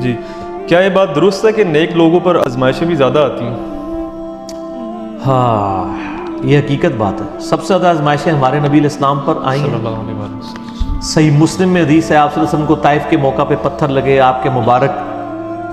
جی کیا یہ بات درست ہے کہ نیک لوگوں پر آزمائشیں بھی زیادہ آتی ہیں؟ ہاں یہ حقیقت بات ہے، سب سے زیادہ آزمائشیں ہمارے نبی علیہ السلام پر آئی صلی ہیں۔ اللہ علیہ وسلم۔ صحیح مسلم میں حدیث ہے، آپ صلی اللہ علیہ وسلم کو طائف کے موقع پہ پتھر لگے، آپ کے مبارک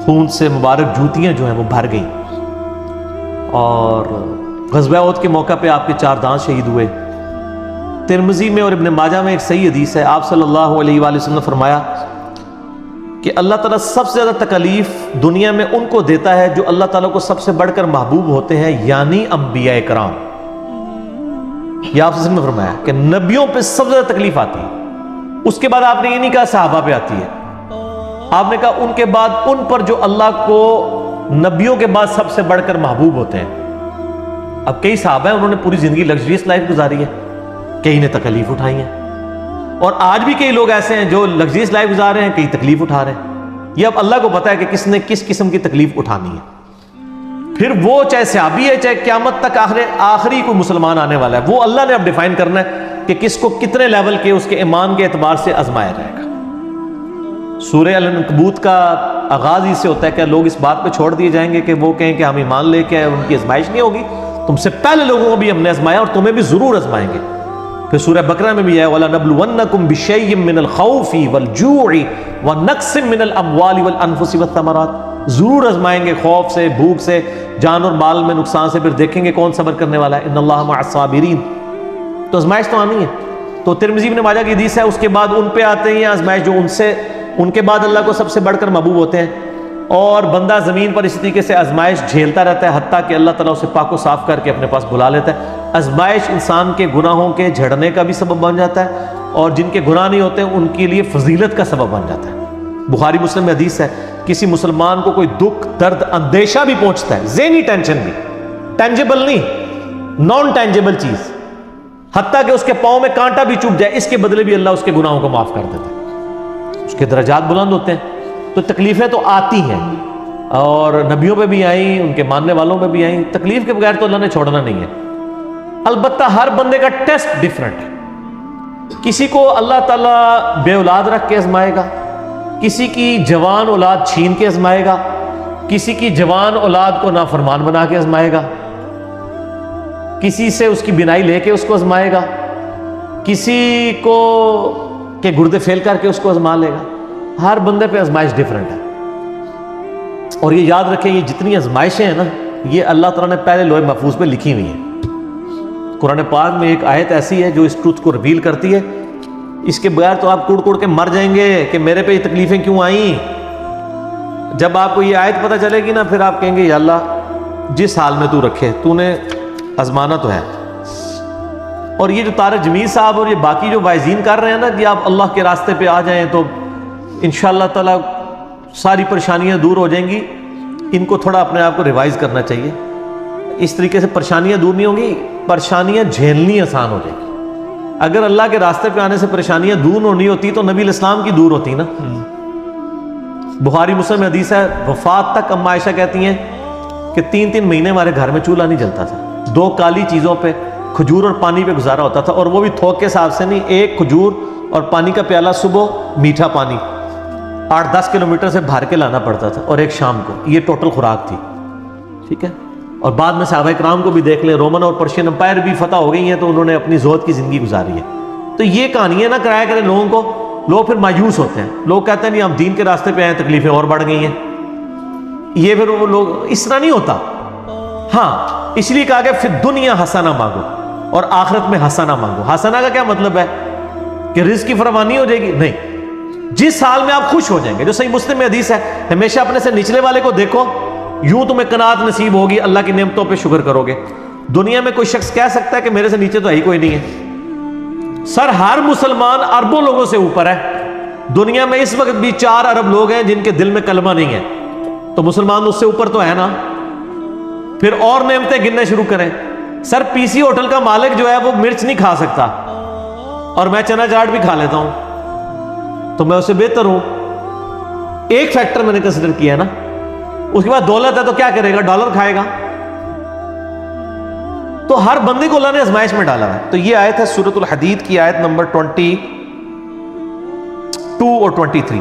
خون سے مبارک جوتیاں جو ہیں وہ بھر گئیں، اور غزوہ احد کے موقع پہ آپ کے 4 دانت شہید ہوئے۔ ترمذی میں اور ابن ماجہ میں ایک صحیح حدیث ہے، آپ صلی اللہ علیہ وآلہ وسلم نے فرمایا کہ اللہ تعالیٰ سب سے زیادہ تکلیف دنیا میں ان کو دیتا ہے جو اللہ تعالیٰ کو سب سے بڑھ کر محبوب ہوتے ہیں، یعنی انبیاء کرام۔ یہ آپ نے فرمایا کہ نبیوں پہ سب سے زیادہ تکلیف آتی ہے، اس کے بعد آپ نے یہ نہیں کہا صحابہ پہ آتی ہے، آپ نے کہا ان کے بعد ان پر جو اللہ کو نبیوں کے بعد سب سے بڑھ کر محبوب ہوتے ہیں۔ اب کئی صحابہ ہیں انہوں نے پوری زندگی لگژریس لائف گزاری ہے، کئی نے تکلیف اٹھائی ہیں، اور آج بھی کئی لوگ ایسے ہیں جو لگژریس لائف گزار رہے ہیں، کئی تکلیف اٹھا رہے ہیں۔ یہ اب اللہ کو پتا ہے کہ کس نے کس قسم کی تکلیف اٹھانی ہے۔ پھر وہ چاہے صحابی ہے، چاہے قیامت تک آخری کوئی مسلمان آنے والا ہے، وہ اللہ نے اب ڈیفائن کرنا ہے کہ کس کو کتنے لیول کے اس کے ایمان کے اعتبار سے آزمایا جائے گا۔ سورہ العنکبوت کا آغاز ہی سے ہوتا ہے کہ لوگ اس بات پہ چھوڑ دیے جائیں گے کہ وہ کہیں کہ ہم ایمان لے کے ان کی آزمائش نہیں ہوگی، تم سے پہلے لوگوں کو بھی ہم نے آزمایا اور تمہیں بھی ضرور آزمائیں گے۔ پھر سورہ بقرہ میں بھی ہے وَلَنَبْلُوَنَّكُمْ بِشَيْءٍ مِّنَ الْخَوْفِ وَالْجُوعِ وَنَقْصٍ مِّنَ الْأَمْوَالِ وَالْأَنفُسِ وَالثَّمَرَاتِ، ضرور آزمائیں گے، خوف سے، بھوک سے، جان اور مال میں نقصان سے، پھر دیکھیں گے کون صبر کرنے والا ہے۔ ان اللہ مع الصابرین، تو آزمائش تو آنی ہے۔ تو ترمذی ابن ماجہ کی حدیث ہے، اس کے بعد ان پہ آتے ہیں آزمائش جو ان کے بعد اللہ کو سب سے بڑھ کر محبوب ہوتے ہیں، اور بندہ زمین پر اسی طریقے سے آزمائش جھیلتا رہتا ہے حتیٰ کہ اللہ تعالیٰ اسے پاک و صاف کر کے اپنے پاس بلا لیتا ہے۔ آزمائش انسان کے گناہوں کے جھڑنے کا بھی سبب بن جاتا ہے، اور جن کے گناہ نہیں ہوتے ان کے لیے فضیلت کا سبب بن جاتا ہے۔ بخاری مسلم میں حدیث ہے، کسی مسلمان کو کوئی دکھ، درد، اندیشہ بھی پہنچتا ہے، ذہنی ٹینشن بھی، ٹینجیبل نہیں، نان ٹینجیبل چیز، حتیٰ کہ اس کے پاؤں میں کانٹا بھی چبھ جائے، اس کے بدلے بھی اللہ اس کے گناہوں کو معاف کر دیتا ہے، اس کے درجات بلند ہوتے ہیں۔ تو تکلیفیں تو آتی ہیں، اور نبیوں پہ بھی آئیں، ان کے ماننے والوں پہ بھی آئیں، تکلیف کے بغیر تو اللہ نے چھوڑنا نہیں ہے۔ البتہ ہر بندے کا ٹیسٹ ڈیفرنٹ ہے، کسی کو اللہ تعالیٰ بے اولاد رکھ کے آزمائے گا، کسی کی جوان اولاد چھین کے آزمائے گا، کسی کی جوان اولاد کو نافرمان بنا کے آزمائے گا، کسی سے اس کی بینائی لے کے اس کو آزمائے گا، کسی کو کے گردے فیل کر کے اس کو آزما لے گا۔ ہر بندے پہ آزمائش ڈیفرنٹ ہے، اور یہ یاد رکھیں یہ جتنی آزمائشیں ہیں نا، یہ اللہ تعالیٰ نے پہلے لوح محفوظ پہ لکھی ہوئی ہیں۔ قرآن پاک میں ایک آیت ایسی ہے جو اس ٹروتھ کو ریویل کرتی ہے، اس کے بغیر تو آپ کڑ کے مر جائیں گے کہ میرے پہ یہ تکلیفیں کیوں آئیں۔ جب آپ کو یہ آیت پتہ چلے گی نا، پھر آپ کہیں گے یا اللہ جس حال میں تو رکھے، تو نے آزمانا تو ہے۔ اور یہ جو طارق جمیل صاحب اور یہ باقی جو واعظین کر رہے ہیں نا کہ آپ اللہ کے راستے پہ آ جائیں تو انشاءاللہ تعالیٰ ساری پریشانیاں دور ہو جائیں گی، ان کو تھوڑا اپنے آپ کو ریوائز کرنا چاہیے۔ اس طریقے سے پریشانیاں دور نہیں ہوں گی، پریشانیاں جھیلنی آسان ہو جائیں گی۔ اگر اللہ کے راستے پہ آنے سے پریشانیاں دور نہیں ہوتی تو نبی علیہ السلام کی دور ہوتی نا۔ بخاری مسلم میں حدیث ہے، وفات تک اما عائشہ کہتی ہیں کہ 3 مہینے ہمارے گھر میں چولہا نہیں جلتا تھا، 2 کالی چیزوں پہ، کھجور اور پانی پہ گزارا ہوتا تھا، اور وہ بھی تھوک کے حساب سے نہیں، 1 کھجور اور پانی کا پیالہ صبح، میٹھا پانی 8-10 کلومیٹر سے بھر کے لانا پڑتا تھا، اور 1 شام کو، یہ ٹوٹل خوراک تھی، ٹھیک ہے۔ اور بعد میں صحابہ کرام کو بھی دیکھ لیں، رومن اور پرشین امپائر بھی فتح ہو گئی ہیں تو انہوں نے اپنی زہد کی زندگی گزاری ہے۔ تو یہ کہانیاں نہ کرایا کریں لوگوں کو، لوگ پھر مایوس ہوتے ہیں، لوگ کہتے ہیں نہیں ہم دین کے راستے پہ آئے، تکلیفیں اور بڑھ گئی ہیں۔ یہ پھر وہ لوگ اس طرح نہیں ہوتا۔ ہاں اس لیے کہا کہ پھر دنیا حسنہ مانگو اور آخرت میں حسنہ مانگو۔ حسنہ کا کیا مطلب ہے کہ رزق کی فراوانی ہو جائے گی؟ نہیں، جس حال میں آپ خوش ہو جائیں گے، جو صحیح مسلم میں حدیث ہے، ہمیشہ اپنے سے نچلے والے کو دیکھو، یوں تمہیں قناعت نصیب ہوگی، اللہ کی نعمتوں پہ شکر کرو گے۔ دنیا میں کوئی شخص کہہ سکتا ہے کہ میرے سے نیچے تو ہی کوئی نہیں ہے؟ سر ہر مسلمان اربوں لوگوں سے اوپر ہے۔ دنیا میں اس وقت بھی 4 ارب لوگ ہیں جن کے دل میں کلمہ نہیں ہے، تو مسلمان اس سے اوپر تو ہے نا۔ پھر اور نعمتیں گننے شروع کریں۔ سر پی سی ہوٹل کا مالک جو ہے وہ مرچ نہیں کھا سکتا، اور میں چنا چاٹ بھی کھا لیتا ہوں، تو میں اس سے بہتر ہوں۔ ایک فیکٹر میں نے کنسیڈر کیا ہے نا۔ اس کے بعد دولت ہے تو کیا کرے گا؟ ڈالر کھائے گا۔ تو ہر بندے کو اللہ نے آزمائش میں ڈالا ہے۔ تو یہ آیت ہے سورۃ الحدید کی آیت نمبر 22 اور 23۔